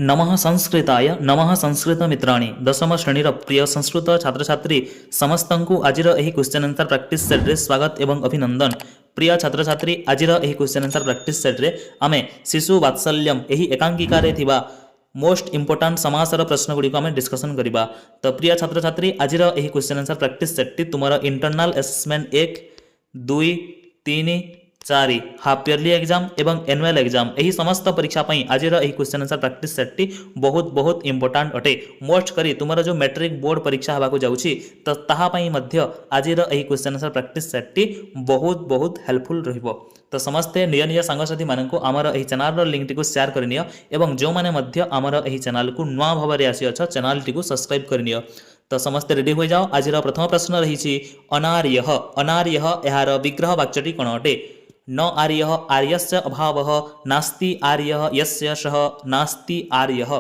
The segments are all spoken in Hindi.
नमः संस्कृताय नमः संस्कृत मित्राणि दशम श्रेणीर प्रिय संस्कृत छात्र छात्री समस्तंकु आजिर एही क्वेश्चन आंसर प्रैक्टिस सेट रे स्वागत एवं अभिनंदन। प्रिय छात्र छात्री आजिर एही क्वेश्चन आंसर प्रैक्टिस सेट रे आमे शिशु वात्सल्यम एही एकांकिका रे थिबा मोस्ट इंपोर्टांट समासर प्रश्न गुडी को आमे डिस्कशन करिबा। तो प्रिय छात्र छात्री आजिर एही क्वेश्चन आंसर प्रैक्टिस सेट टी तुमरा internal assessment 1 2 3 4 half yearly exam एवं एनुअल एग्जाम यही समस्त परीक्षा पई आजिर एही क्वेश्चन आंसर प्रैक्टिस सेट टी बहुत बहुत इंपोर्टांट अटे। मोस्ट करी तुमरा जो मैट्रिक बोर्ड परीक्षा हवा को जाउची त ताहा पई मध्य आजिर एही क्वेश्चन आंसर प्रैक्टिस सेट टी बहुत बहुत हेल्पफुल रहिबो। तो समस्ते निज निज सांगसाथी मानक आमर एही चैनल रो लिंक टी को शेयर करनियो एवं जो माने मध्य आमर एही चैनल को नुआ भाबरे आसी अछ चैनल टी को सब्सक्राइब करनियो। तो समस्ते रेडी हो जाओ। आजिर प्रथम प्रश्न रही अनार्यः अनार्यः यार विग्रह वाक्यटी कोन अटे। न आर्यः आर्यस्य अभावः नास्ति आर्यः यस्य सः नास्ति आर्यः।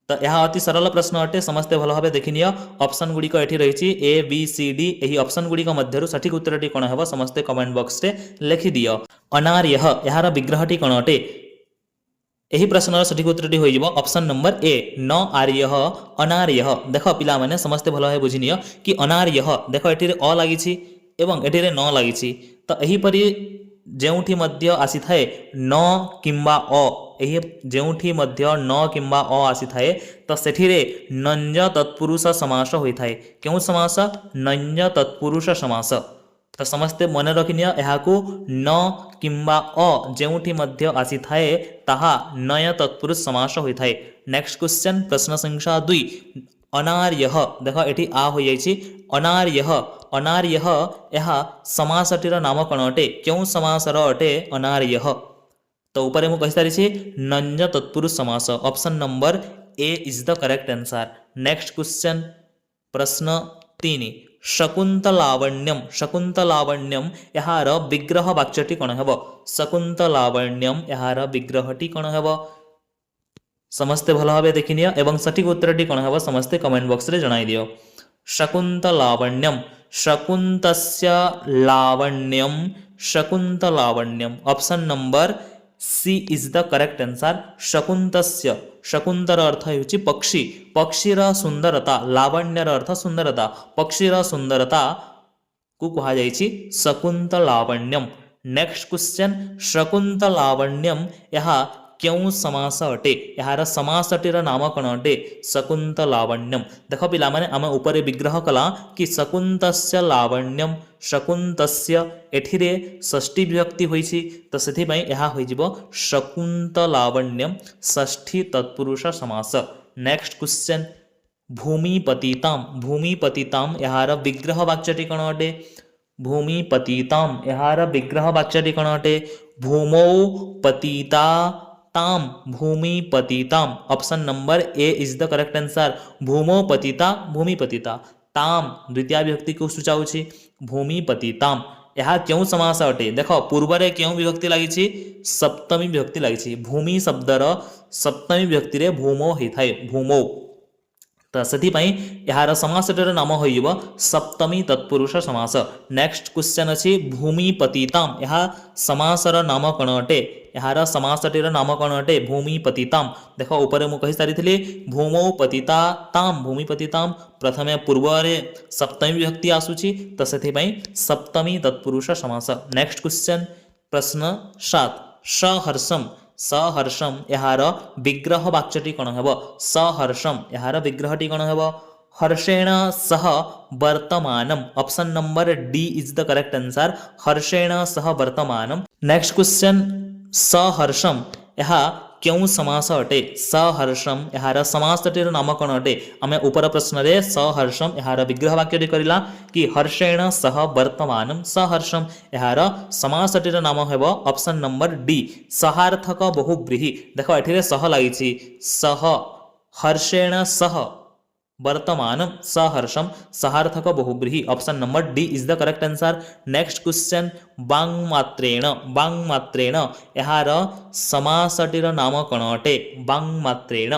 तो यह अति सरल प्रश्न अटे समस्ते भल भाव देखिनिय। ऑप्शन गुड़िक एठी रही ए बी सी डी यही ऑप्शन गुड़िक मध्यरु सठिक उत्तरटी कोन हेबो समस्ते कमेंट बॉक्स रे लिखि दियो। अनार्यः यार विग्रहटी कोन अटे यही प्रश्नर सठिक उत्तरटी हो जिवो ऑप्शन नंबर ए न आर्यः अनार्यः। देख पिला माने समस्ते भल भाव बुझिनिय कि अनार्यः देख एठी रे अ लागिछि एवं एठी रे न लागिछि। तो एही परि जेउठी मध्य आसी थाए न किंबा अ एही जेउठी मध्य न किंबा अ आसी थाए तो सेठी रे नञ्ज तत्पुरुष समास होई थाए। केउ समास नञ्ज तत्पुरुष समास। तो समस्ते मन रखिनिय एहाकू न किंबा अ जेउठी मध्य आसी थाए ताहा नय तत्पुरुष समास होई थाए। नेक्स्ट क्वेश्चन प्रश्न संख्या 2 अनार्यः देख एठी आ हो जाइछि अनार्यः अनार्यः यह समासटीर नाम कोन अटे क्यों समासर अटे अनार्यः। तो ऊपर मु कहि सारिछि नञ्ज तत्पुरुष समास option number A is the correct answer. Next question प्रश्न 3 शकुंतलावण्यम शकुंतलावण्यम यार विग्रह वाक्यटी कोन हेबो। शकुंतलावण्यम यार विग्रहटी कोन हेबो समस्ते भल भाव देखिनिय एवं सठिक उत्तरटी कोन हेबो समस्ते कमेंट बॉक्स रे जणाई दियो। शकुंतलावण्यम शकुंतस्य लावण्यम शकुंतलावण्यम option number C is the correct answer. शकुंतस्य शकुंतर अर्थ हेउची पक्षी पक्षीर सुंदरता लावण्यर अर्थ सुंदरता पक्षीर सुंदरता को कहा जाइछि शकुंतलावण्यम। नेक्स्ट क्वेश्चन शकुंतलावण्यम यहा क्यों समास अटे यार समासटीर नाम कोन अटे शकुंतलावण्यम। देख पिला माने आम ऊपर विग्रह कला कि शकुंतस्य लावण्यम शकुंतस्य एठिरे षष्ठी विभक्ति होइछि तो सेथि पई यहा होई जिवो शकुंतलावण्यम षष्ठी तत्पुरुष समास। नेक्स्ट क्वेश्चन भूमिपतिताम भूमिपतिताम यार विग्रह वाक्यटी कोन अटे भूमिपतिताम यार विग्रह वाक्यटी कोन अटे भूमौ पतिता ताम भूमिपतिताम option number A is the correct answer. भूमौ पतिता भूमिपतिता ताम द्वितीय विभक्ति को सूचाउछि भूमिपतिताम यह क्यों समास अटे देख पूर्व रे क्यों विभक्ति लागिछि सप्तमी विभक्ति लागिछि भूमि शब्दर सप्तमी विभक्ति रे भूमौ हे थाए भूमौ। तो सेथि पई यार समासटर नाम होइबो सप्तमी तत्पुरुष समास। नेक्स्ट क्वेश्चन अछि भूमिपतिताम यह समासर नाम कोन अटे यार समासटीर नाम कोन अटे भूमिपतिताम। देखो ऊपर मु कहि सारिथिली भूमौ पतिता ताम भूमिपतिताम प्रथमे पूर्व रे सप्तमी विभक्ति आसुछि तो सेथि पई सप्तमी तत्पुरुष समास। नेक्स्ट क्वेश्चन प्रश्न 7 सहर्षम सहर्षम यार विग्रह वाक्यटी कोन हेबो सहर्षम यार विग्रहटी कोन हेबो हर्षेण सह वर्तमानम option number D is the correct answer हर्षेण सह वर्तमानम। नेक्स्ट क्वेश्चन सहर्षम यह क्यों समास अटे सहर्षम यार समासटीर नाम कोन अटे आमे ऊपर प्रश्न रे सहर्षम यार विग्रह वाक्यटी करिला कि हर्षेण सह वर्तमानम सहर्षम यार समासटीर नाम हेबो ऑप्शन नंबर डी सहार्थक बहुव्रीहि। देखो एठी रे सह लागिछि सह हर्षेण सह वर्तमानम सहर्षम सहार्थक बहुव्रीहि option number D is the correct answer. Next question बांगमात्रेण यार समासटीर नाम कोन अटे बांगमात्रेण।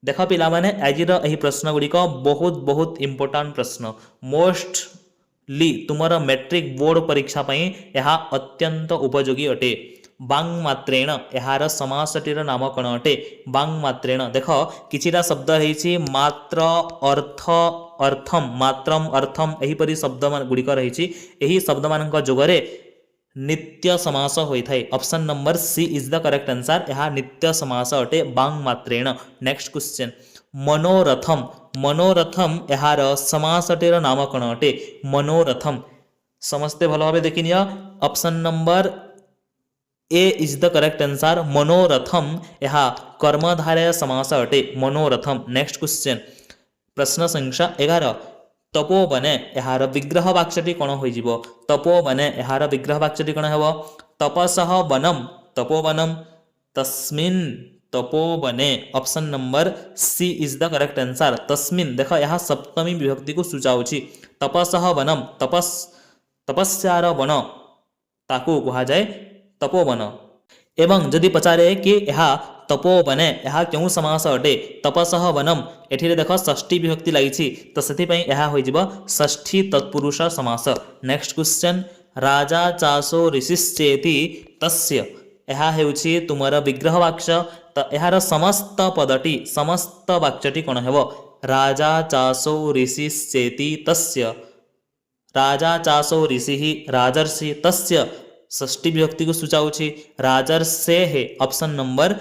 देख पिला माने आजिर एही प्रश्न गुड़िक बहुत बहुत इंपोर्टांट प्रश्न मोस्टली तुमर मैट्रिक बोर्ड परीक्षा पई यह अत्यंत उपयोगी अटे। बांग मात्रेण यार समासटीर नाम कौन अटे बांग मात्रेण देख किछिटा शब्द रही मात्र अर्थ अर्थम मात्रम अर्थम एहीपरि शब्द गुड़िक रही यही शब्द मान जोगरे नित्य समास होता है option number C is the correct answer यह नित्य समास अटे बांग मात्रेण नेक्स्ट क्वेश्चन मनोरथम मनोरथम यार समासटीर नाम कौन अटे मनोरथम समस्ते भल भाव देखि निया option number A is the correct answer मनोरथम यह कर्मधारय समास अटे मनोरथम नेक्स्ट क्वेश्चन प्रश्न संख्या 11 तपोवने यार विग्रह वाक्यटी कौन हो तपोवने यार विग्रह वाक्यटी कौन हो तपसः वनम तपोवनम तस्मिन् तपोवने option number C is the correct answer तस्मिन् देख यह सप्तमी विभक्ति को सूचाऊँगी तपसः वनम तपस्यार वन ताकू कहा जाए तपोवन एवं जदि पचारे कि यह तपोवने यह क्यों समास अटे तपसः वनम एठिरे देख षष्ठी विभक्ति लगी तो से हो षष्ठी तत्पुरुष समास नेक्स्ट क्वेश्चन राजा चासो ऋषिश्चेति तस्य यह हेउछि तुमर विग्रह वाक्य तो यार समस्त पदटी समस्त वाक्यटी कौन हो राजा चासो ऋषिश्चेति तस्य राजा चासो ऋषि राजर्षि तस्य षष्ठी विभक्ति को सूचाऊँगी राजर्षे है option number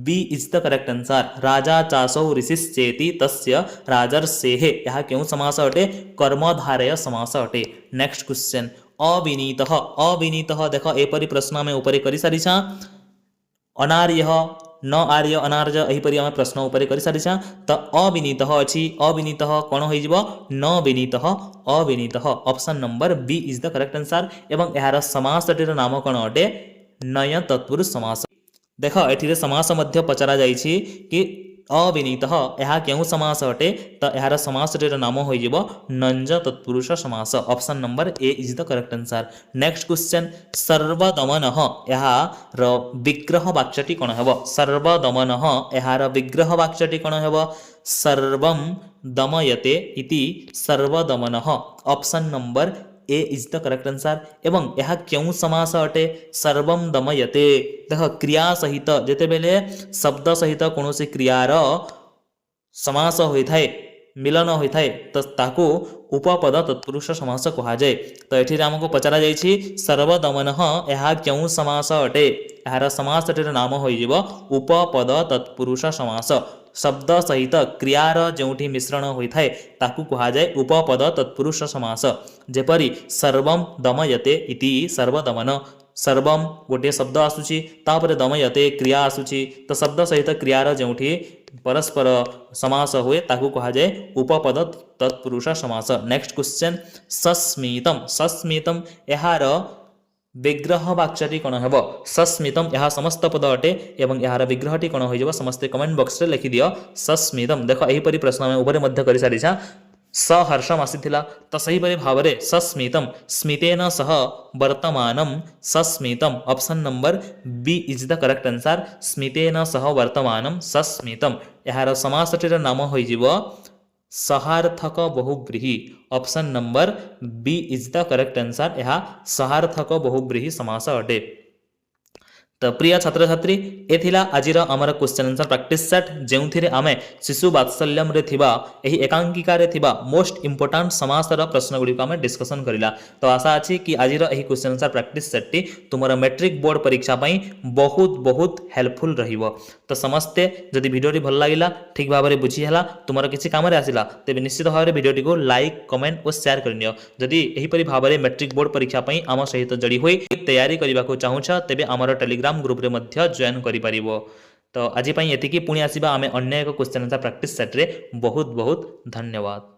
B is the correct answer राजा चासो ऋषिश्चेति तस्य राजर्षे है यह क्यों समास अटे कर्मधारय समास अटे नेक्स्ट क्वेश्चन अविनीतः अविनीतः देख एपरी प्रश्न में ऊपर कर सारी अनार्य न आर्य अनार्य यहीपरि आम प्रश्न उपर कर सारी तो अविनीतः अच्छी अविनीतः कौन हो न विनीतः अविनीतः option number B is the correct answer एवं यार समासटीर नाम कौन अटे नय तत्पुरुष समास देख एठिरे समास मध्य पचरा जाइछि कि अविनीतः यह क्यों समास अटे तो यार समासटीर नाम हो नंज तत्पुरुष समास option number A is the correct answer next question Sarvadaman यार विग्रह वाक्यटी कौन हो सर्वदमन यार विग्रह वाक्यटी कौन हो सर्वं दमयते इति Sarvadaman option number A is the correct answer एवं यह क्यों समास अटे सर्वं दमयते देख क्रिया सहित जेते बेले शब्द सहित कौन से क्रियार समास होता है मिलन होता है तो ताको उपपद तत्पुरुष समास कहा जाए तो ये आमको पचरा जाइए सर्वदमन यह क्यों समास अटे यार समासटीर नाम हो उपपद तत्पुरुष समास शब्द सहित क्रियार जोठी मिश्रण होता है ताकू कहा जाए उपपद तत्पुरुष समास जेपरी सर्वं दमयते इति सर्वदमन सर्वं गोटे शब्द आसूची तापर दमयते क्रिया आसूची तो शब्द सहित क्रियार जोठी परस्पर समास हुए ताकू कहा जाए उपपद तत्पुरुष समास नेक्स्ट क्वेश्चन सस्मितम सस्मितम यार विग्रह वाक्यटी कौन हो सस्मितम यह समस्त पद अटे एवं यार विग्रहटी कौन हो समस्ते कमेंट बॉक्स रे लिखि दियो सस्मितम देख एहीपरि प्रश्न में ऊपर मध्य कर सारी सहर्षम आसीथिला तो सही भाव में सस्मितम स्मितेन सह वर्तमानम सस्मितम option number B is the correct answer स्मितेन सह वर्तमानम सस्मितम यार समासटीर नाम हो सहार्थक बहुव्रीहि option number B is the correct answer यह सहार्थक बहुव्रीहि समास अटे तो प्रिय छात्र छात्री एथिला आजिर आमर क्वेश्चन आंसर प्रैक्टिस सेट जेउथिरे आमे शिशु वात्सल्यम रे थिबा एही एकांकिका रे थिबा मोस्ट इंपोर्टेंट समासर प्रश्न गुडी को आमे डिस्कशन करिला तो आशा अछि कि आजिर एही क्वेश्चन आंसर प्रैक्टिस सेट टी तुमर मैट्रिक बोर्ड परीक्षा पई बहुत बहुत हेल्पफुल रहिबो तो समस्ते जदि वीडियो टी भल लागिला ठीक भाव में बुझी हला तुमर किछि काम रे आसिला तेबे निश्चित भाव में वीडियो टी को लाइक कमेंट और शेयर करनियो जदि एही परि भाव में मैट्रिक बोर्ड परीक्षा पई आम सहित जड़ी होई तैयारी करबा को चाहूछ तेबे आमर टेलीग्राम ग्रुप रे मध्य जॉइन करि परिबो तो आज एतिकी पुणी आसीबा आमे अन्य एक क्वेश्चन आंसर प्रैक्टिस सेट रे बहुत बहुत धन्यवाद।